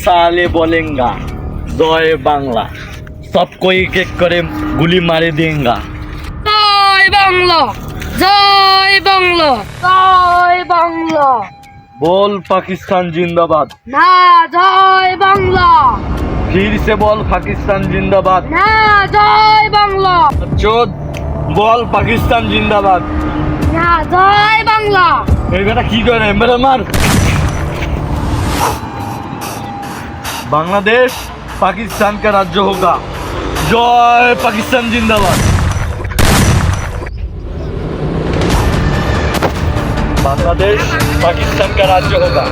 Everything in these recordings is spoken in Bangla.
साले बोलेंगा जय बांग्ला सबको एक एक करे गुली मारे देंगा। জয় বাংলা জয় বাংলা জয় বাংলা। बोल पाकिस्तान जिंदाबाद। না জয় বাংলা। फिर से बोल पाकिस्तान जिंदाबाद। না জয় বাংলা। चोद बोल पाकिस्तान जिंदाबाद। না জয় বাংলা। এই বেটা কি করে মেরে মার। बांग्लादेश पाकिस्तान का राज्य होगा। जय पाकिस्तान जिंदाबाद। बांग्लादेश पाकिस्तान का राज्य होगा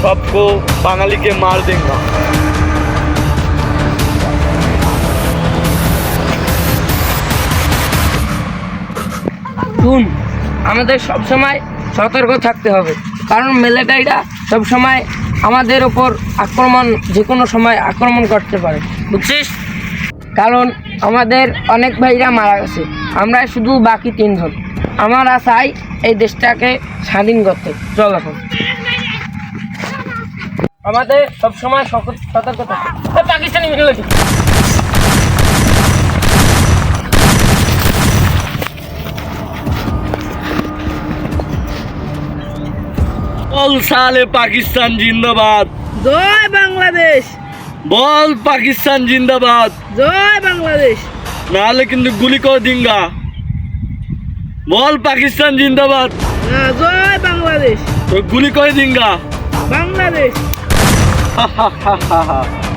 सबको बाঙালি के मार देंगे। শুন, আমাদের সবসময় সতর্ক থাকতে হবে, কারণ মিলিটারিরা সবসময় আমাদের ওপর আক্রমণ যে কোনো সময় আক্রমণ করতে পারে, বুঝছিস? কারণ আমাদের অনেক ভাইরা মারা গেছে, আমরা শুধু বাকি 3 জন। আমরা চাই এই দেশটাকে স্বাধীন করতে। চল এখন আমাদের সবসময় সতর্ক থাকতে। পাকিস্তানি মিলিটারি बोल साले पाकिस्तान जिंदाबाद। জয় বাংলাদেশ बोल पाकिस्तान जिंदाबाद। জয় বাংলাদেশ। नाले किंतु गुली को देंगा। बोल पाकिस्तान जिंदाबाद। জয় বাংলাদেশ तो गुली को देंगा। বাংলাদেশ।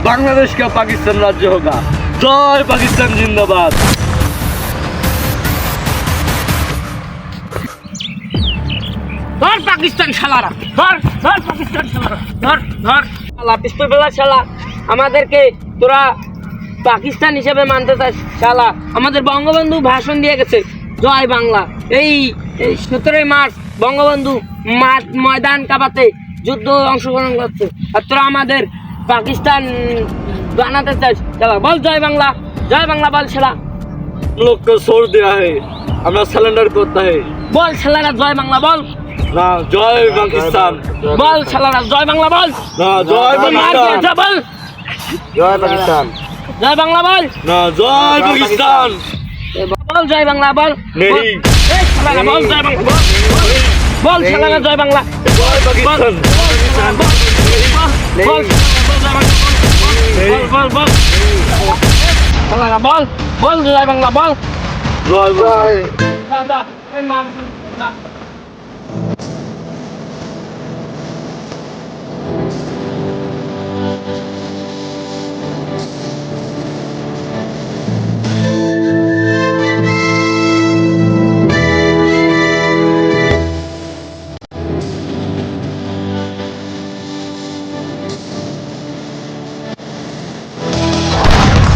बांग्लादेश का पाकिस्तान राज्य होगा। जय पाकिस्तान जिंदाबाद। ধর পাকিস্তান শালারা, ধর ধর পাকিস্তান শালারা, ধর ধর শালা পিস্তল বেলা শালা। আমাদেরকে তোরা পাকিস্তান হিসেবে মানতে চাস শালা? আমাদের বঙ্গবন্ধু ভাষণ দিয়ে গেছে জয় বাংলা। এই 17ই মার্চ বঙ্গবন্ধু মাঠ ময়দান কাঁপাতে যুদ্ধ অংশগ্রহণ করছে, আর তোরা আমাদের পাকিস্তান বানাতে চাস শালা। বল জয় বাংলা, জয় বাংলা বল শালা। लोग को छोड़ दिया है, हमें सरेंडर करता है। বল শালারা জয় বাংলা বল। ना जय पाकिस्तान। বল শালারা জয় বাংলা বল। ना जय पाकिस्तान। বল जय पाकिस्तान। জয় বাংলা বল। ना जय पाकिस्तान। বল জয় বাংলা বল। नहीं। এই শালারা বল জয় বাংলা বল। বল শালারা জয় বাংলা। जय पाकिस्तान। বল বল বল শালারা বল বল জয় বাংলা বল। जय जय। দাদা এই নাম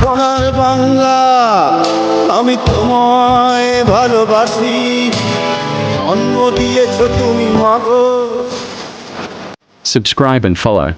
সোনার বাংলা আমি তোমায় ভালোবাসি, জন্ম দিয়েছ তুমি মাগো। Subscribe and follow.